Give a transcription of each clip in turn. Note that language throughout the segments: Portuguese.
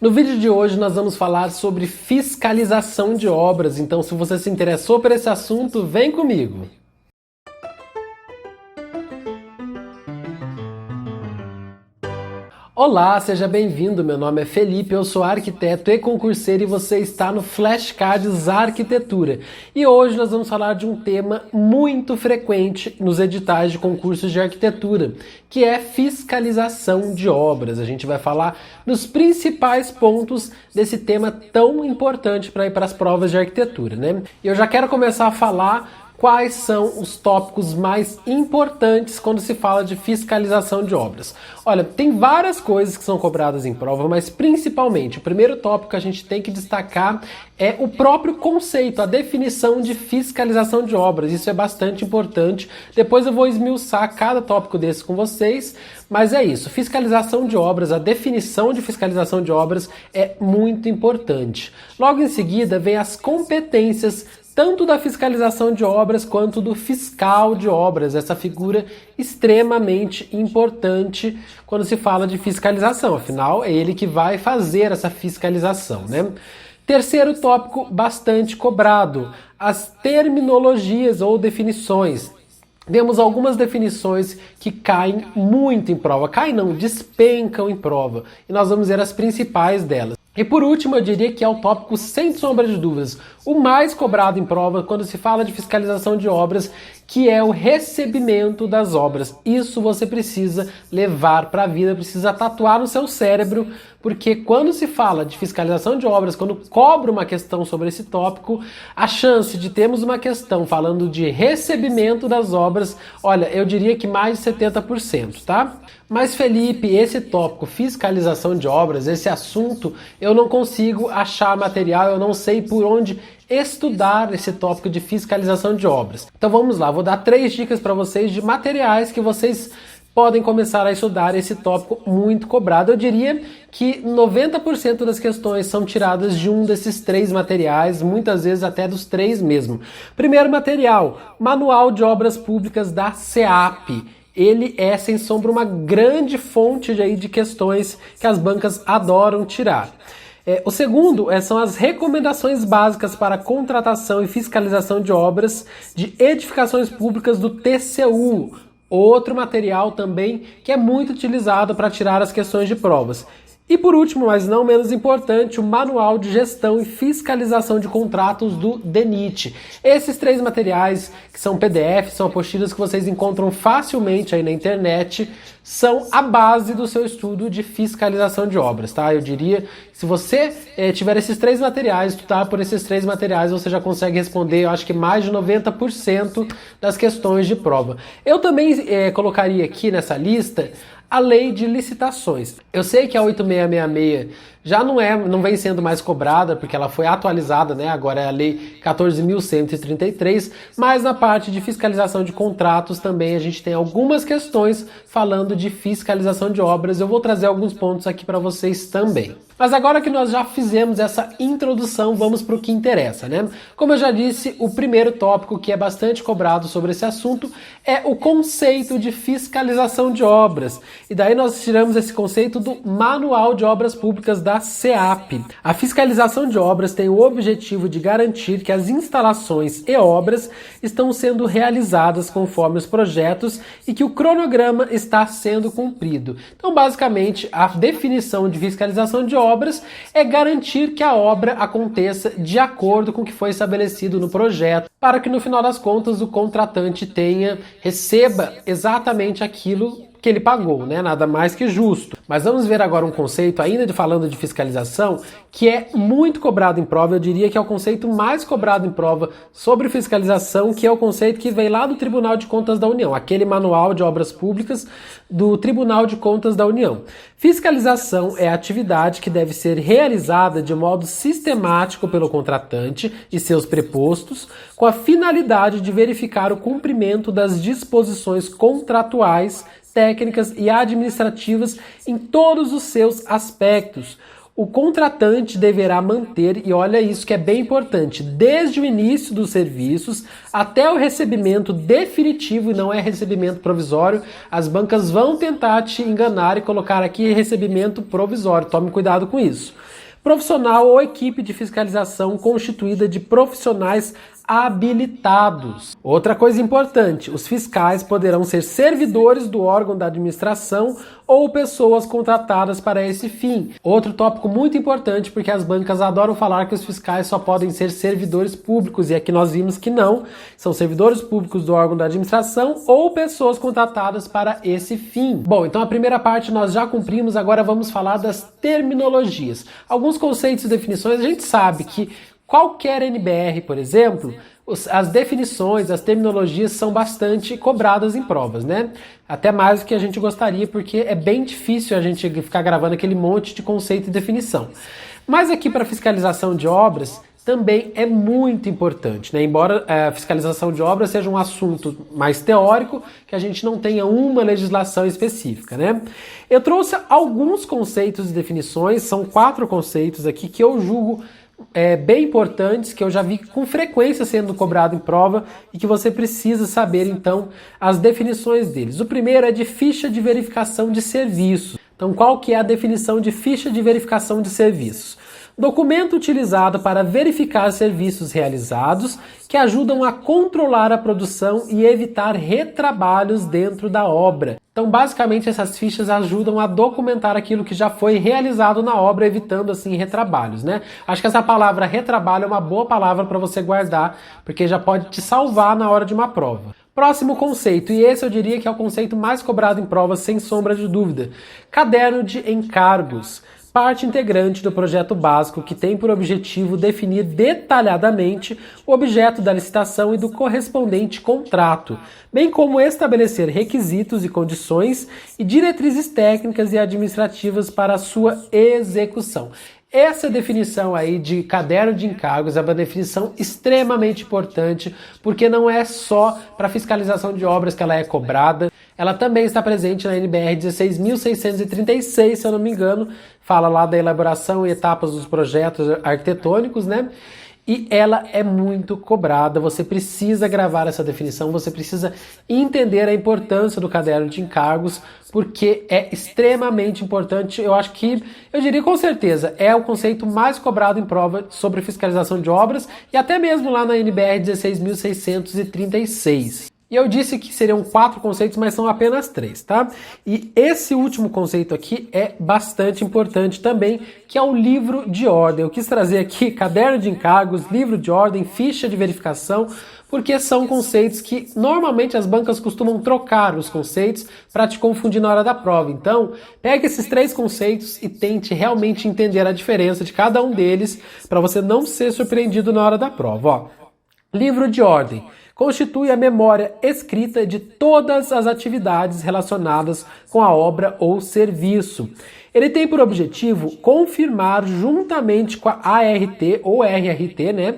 No vídeo de hoje nós vamos falar sobre fiscalização de obras, então se você se interessou por esse assunto, vem comigo! Olá, seja bem-vindo, meu nome é Felipe, eu sou arquiteto e concurseiro e você está no Flashcards Arquitetura. E hoje nós vamos falar de um tema muito frequente nos editais de concursos de arquitetura, que é fiscalização de obras. A gente vai falar nos principais pontos desse tema tão importante para ir para as provas de arquitetura, né? E eu já quero começar a falar quais são os tópicos mais importantes quando se fala de fiscalização de obras. Olha, tem várias coisas que são cobradas em prova, mas principalmente o primeiro tópico que a gente tem que destacar é o próprio conceito, a definição de fiscalização de obras. Isso é bastante importante. Depois eu vou esmiuçar cada tópico desse com vocês, mas é isso. Fiscalização de obras, a definição de fiscalização de obras é muito importante. Logo em seguida vem as competências tanto da fiscalização de obras quanto do fiscal de obras, essa figura extremamente importante quando se fala de fiscalização, afinal é ele que vai fazer essa fiscalização, né? Terceiro tópico bastante cobrado, as terminologias ou definições. Temos algumas definições que caem muito em prova, caem não, despencam em prova, e nós vamos ver as principais delas. E por último, eu diria que é o tópico, sem sombra de dúvidas, o mais cobrado em prova quando se fala de fiscalização de obras, que é o recebimento das obras. Isso você precisa levar para a vida, precisa tatuar no seu cérebro, porque quando se fala de fiscalização de obras, quando cobra uma questão sobre esse tópico, a chance de termos uma questão falando de recebimento das obras, olha, eu diria que mais de 70%, tá? Mas Felipe, esse tópico, fiscalização de obras, esse assunto, eu não consigo achar material, eu não sei por onde estudar esse tópico de fiscalização de obras. Então vamos lá, vou dar 3 dicas para vocês de materiais que vocês podem começar a estudar esse tópico muito cobrado. Eu diria que 90% das questões são tiradas de um desses 3 materiais, muitas vezes até dos 3 mesmo. Primeiro material, Manual de Obras Públicas da SEAP. Ele é, sem sombra, uma grande fonte de questões que as bancas adoram tirar. O segundo são as recomendações básicas para contratação e fiscalização de obras de edificações públicas do TCU, outro material também que é muito utilizado para tirar as questões de provas. E por último, mas não menos importante, o Manual de Gestão e Fiscalização de Contratos do DENIT. Esses 3 materiais, que são PDF, são apostilas que vocês encontram facilmente aí na internet, são a base do seu estudo de fiscalização de obras, tá? Eu diria que se você tiver esses 3 materiais, estudar por esses 3 materiais, você já consegue responder, eu acho que mais de 90% das questões de prova. Eu também colocaria aqui nessa lista a lei de licitações. Eu sei que a 8666 já não vem sendo mais cobrada, porque ela foi atualizada, né? Agora é a lei 14.133, mas na parte de fiscalização de contratos também a gente tem algumas questões falando de fiscalização de obras. Eu vou trazer alguns pontos aqui para vocês também. Mas agora que nós já fizemos essa introdução, vamos para o que interessa, né? Como eu já disse, o primeiro tópico que é bastante cobrado sobre esse assunto é o conceito de fiscalização de obras. E daí nós tiramos esse conceito do Manual de Obras Públicas da SEAP. A fiscalização de obras tem o objetivo de garantir que as instalações e obras estão sendo realizadas conforme os projetos e que o cronograma está sendo cumprido. Então, basicamente, a definição de fiscalização de obras é garantir que a obra aconteça de acordo com o que foi estabelecido no projeto, para que no final das contas o contratante receba exatamente aquilo que ele pagou, né? Nada mais que justo. Mas vamos ver agora um conceito, ainda falando de fiscalização, que é muito cobrado em prova. Eu diria que é o conceito mais cobrado em prova sobre fiscalização, que é o conceito que vem lá do Tribunal de Contas da União, aquele Manual de Obras Públicas do Tribunal de Contas da União. Fiscalização é a atividade que deve ser realizada de modo sistemático pelo contratante e seus prepostos, com a finalidade de verificar o cumprimento das disposições contratuais, técnicas e administrativas em todos os seus aspectos. o contratante deverá manter, e olha isso que é bem importante, desde o início dos serviços até o recebimento definitivo, e não é recebimento provisório. As bancas vão tentar te enganar e colocar aqui recebimento provisório, tome cuidado com isso. Profissional ou equipe de fiscalização constituída de profissionais habilitados. Outra coisa importante, os fiscais poderão ser servidores do órgão da administração ou pessoas contratadas para esse fim. Outro tópico muito importante, porque as bancas adoram falar que os fiscais só podem ser servidores públicos, e aqui nós vimos que não, são servidores públicos do órgão da administração ou pessoas contratadas para esse fim. Bom, então a primeira parte nós já cumprimos, agora vamos falar das terminologias. Alguns conceitos e definições, a gente sabe que qualquer NBR, por exemplo, as definições, as terminologias são bastante cobradas em provas, né? Até mais do que a gente gostaria, porque é bem difícil a gente ficar gravando aquele monte de conceito e definição. Mas aqui para fiscalização de obras também é muito importante, né? Embora a fiscalização de obras seja um assunto mais teórico, que a gente não tenha uma legislação específica, né? Eu trouxe alguns conceitos e definições, são 4 conceitos aqui que eu julgo bem importantes, que eu já vi com frequência sendo cobrado em prova e que você precisa saber, então, as definições deles. O primeiro é de ficha de verificação de serviços. Então, qual que é a definição de ficha de verificação de serviços? Documento utilizado para verificar serviços realizados que ajudam a controlar a produção e evitar retrabalhos dentro da obra. Então, basicamente, essas fichas ajudam a documentar aquilo que já foi realizado na obra, evitando, assim, retrabalhos, né? Acho que essa palavra retrabalho é uma boa palavra para você guardar, porque já pode te salvar na hora de uma prova. Próximo conceito, e esse eu diria que é o conceito mais cobrado em provas, sem sombra de dúvida. Caderno de encargos. Parte integrante do projeto básico que tem por objetivo definir detalhadamente o objeto da licitação e do correspondente contrato, bem como estabelecer requisitos e condições e diretrizes técnicas e administrativas para a sua execução. Essa definição aí de caderno de encargos é uma definição extremamente importante, porque não é só para fiscalização de obras que ela é cobrada, ela também está presente na NBR 16.636, se eu não me engano, fala lá da elaboração e etapas dos projetos arquitetônicos, né? E ela é muito cobrada, você precisa gravar essa definição, você precisa entender a importância do caderno de encargos, porque é extremamente importante, eu diria com certeza, é o conceito mais cobrado em prova sobre fiscalização de obras, e até mesmo lá na NBR 16.636. E eu disse que seriam 4 conceitos, mas são apenas 3, tá? E esse último conceito aqui é bastante importante também, que é o livro de ordem. Eu quis trazer aqui caderno de encargos, livro de ordem, ficha de verificação, porque são conceitos que normalmente as bancas costumam trocar os conceitos para te confundir na hora da prova. Então, pegue esses 3 conceitos e tente realmente entender a diferença de cada um deles para você não ser surpreendido na hora da prova. Ó, livro de ordem constitui a memória escrita de todas as atividades relacionadas com a obra ou serviço. Ele tem por objetivo confirmar, juntamente com a ART ou RRT, né,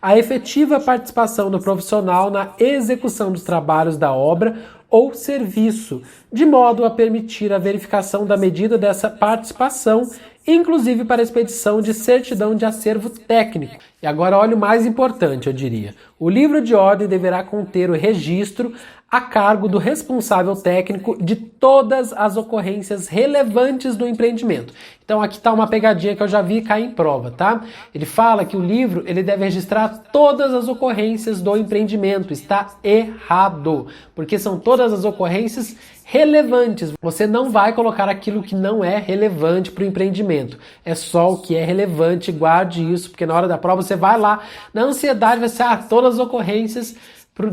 a efetiva participação do profissional na execução dos trabalhos da obra ou serviço, de modo a permitir a verificação da medida dessa participação, inclusive para a expedição de certidão de acervo técnico. E agora olha o mais importante, eu diria. O livro de ordem deverá conter o registro a cargo do responsável técnico de todas as ocorrências relevantes do empreendimento. Então aqui está uma pegadinha que eu já vi cair em prova, tá? Ele fala que o livro ele deve registrar todas as ocorrências do empreendimento. Está errado, porque são todas as ocorrências relevantes. Você não vai colocar aquilo que não é relevante para o empreendimento. É só o que é relevante, guarde isso, porque na hora da prova você vai lá, na ansiedade vai ser todas as ocorrências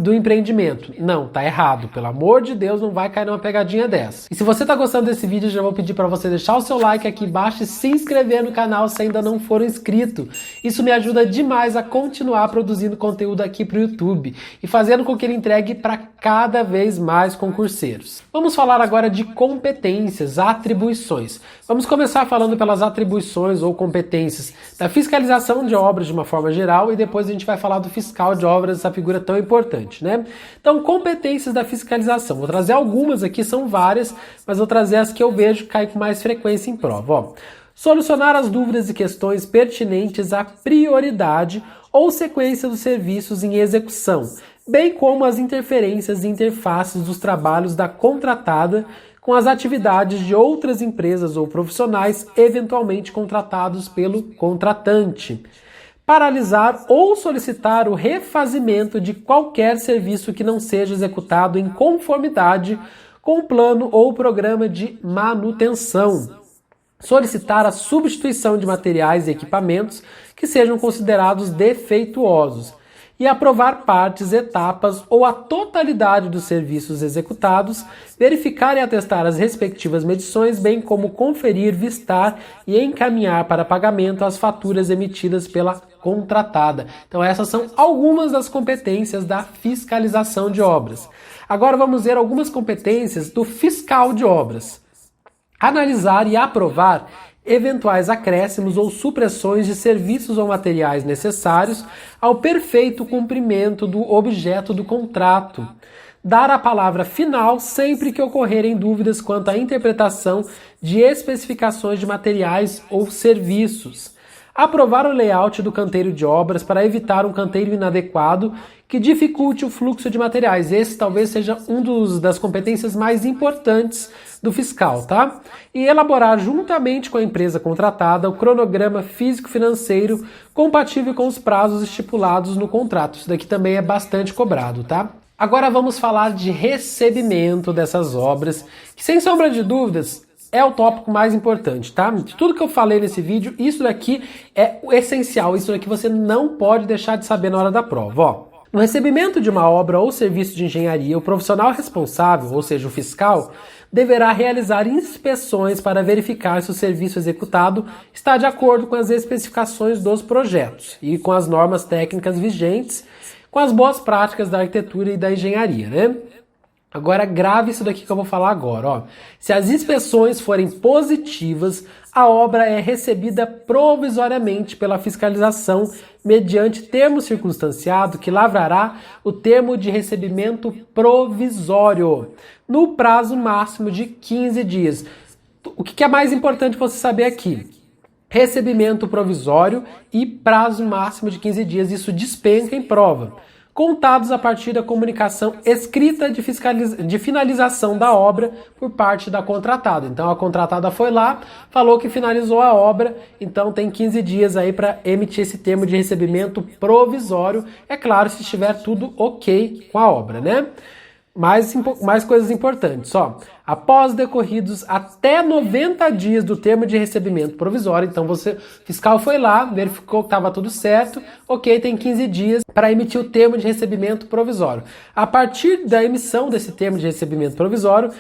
do empreendimento. Não, tá errado. Pelo amor de Deus, não vai cair numa pegadinha dessa. E se você tá gostando desse vídeo, já vou pedir para você deixar o seu like aqui embaixo e se inscrever no canal se ainda não for inscrito. Isso me ajuda demais a continuar produzindo conteúdo aqui pro YouTube e fazendo com que ele entregue para cada vez mais concurseiros. Vamos falar agora de competências, atribuições. Vamos começar falando pelas atribuições ou competências da fiscalização de obras de uma forma geral e depois a gente vai falar do fiscal de obras, essa figura tão importante, né? Então, competências da fiscalização. Vou trazer algumas aqui, são várias, mas vou trazer as que eu vejo que caem com mais frequência em prova. Ó, Solucionar as dúvidas e questões pertinentes à prioridade ou sequência dos serviços em execução, bem como as interferências e interfaces dos trabalhos da contratada com as atividades de outras empresas ou profissionais eventualmente contratados pelo contratante. Paralisar ou solicitar o refazimento de qualquer serviço que não seja executado em conformidade com o plano ou programa de manutenção. Solicitar a substituição de materiais e equipamentos que sejam considerados defeituosos. E aprovar partes, etapas ou a totalidade dos serviços executados, verificar e atestar as respectivas medições, bem como conferir, vistar e encaminhar para pagamento as faturas emitidas pela contratada. Então essas são algumas das competências da fiscalização de obras. Agora vamos ver algumas competências do fiscal de obras. Analisar e aprovar eventuais acréscimos ou supressões de serviços ou materiais necessários ao perfeito cumprimento do objeto do contrato. Dar a palavra final sempre que ocorrerem dúvidas quanto à interpretação de especificações de materiais ou serviços. Aprovar o layout do canteiro de obras para evitar um canteiro inadequado que dificulte o fluxo de materiais. Esse talvez seja das competências mais importantes do fiscal, tá? E elaborar juntamente com a empresa contratada o cronograma físico-financeiro compatível com os prazos estipulados no contrato. Isso daqui também é bastante cobrado, tá? Agora vamos falar de recebimento dessas obras, que sem sombra de dúvidas é o tópico mais importante, tá? De tudo que eu falei nesse vídeo, isso daqui é o essencial, isso daqui você não pode deixar de saber na hora da prova, ó. No recebimento de uma obra ou serviço de engenharia, o profissional responsável, ou seja, o fiscal, deverá realizar inspeções para verificar se o serviço executado está de acordo com as especificações dos projetos e com as normas técnicas vigentes, com as boas práticas da arquitetura e da engenharia, né? Agora grave isso daqui que eu vou falar agora, ó. Se as inspeções forem positivas, a obra é recebida provisoriamente pela fiscalização mediante termo circunstanciado que lavrará o termo de recebimento provisório no prazo máximo de 15 dias. O que é mais importante você saber aqui? Recebimento provisório e prazo máximo de 15 dias, isso despenca em prova. Contados a partir da comunicação escrita de finalização da obra por parte da contratada. Então a contratada foi lá, falou que finalizou a obra, então tem 15 dias aí para emitir esse termo de recebimento provisório, é claro, se estiver tudo ok com a obra, né? Mais coisas importantes, ó. Após decorridos até 90 dias do termo de recebimento provisório, então fiscal foi lá, verificou que estava tudo certo, ok, tem 15 dias para emitir o termo de recebimento provisório. A partir da emissão desse termo de recebimento provisório,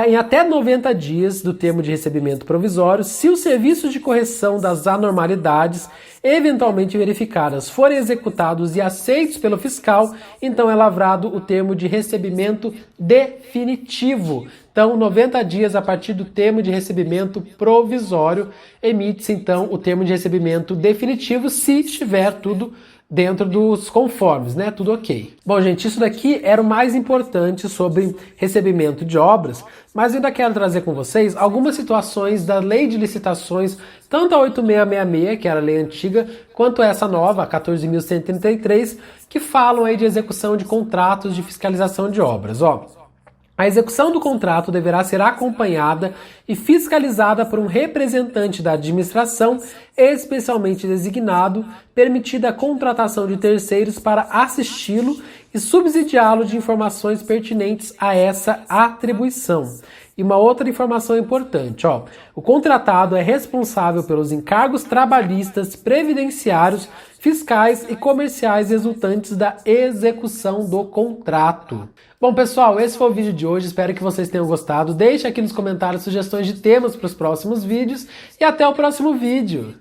em até 90 dias do termo de recebimento provisório, se os serviços de correção das anormalidades eventualmente verificadas forem executados e aceitos pelo fiscal, então é lavrado o termo de recebimento definitivo. Então, 90 dias a partir do termo de recebimento provisório, emite-se então o termo de recebimento definitivo, se estiver tudo dentro dos conformes, né? Tudo ok. Bom, gente, isso daqui era o mais importante sobre recebimento de obras, mas ainda quero trazer com vocês algumas situações da Lei de Licitações, tanto a 8666, que era a lei antiga, quanto essa nova, a 14.133, que falam aí de execução de contratos de fiscalização de obras, ó. A execução do contrato deverá ser acompanhada e fiscalizada por um representante da administração, especialmente designado, permitida a contratação de terceiros para assisti-lo e subsidiá-lo de informações pertinentes a essa atribuição. E uma outra informação importante, ó, o contratado é responsável pelos encargos trabalhistas, previdenciários, fiscais e comerciais resultantes da execução do contrato. Bom, pessoal, esse foi o vídeo de hoje, espero que vocês tenham gostado. Deixe aqui nos comentários sugestões de temas para os próximos vídeos e até o próximo vídeo.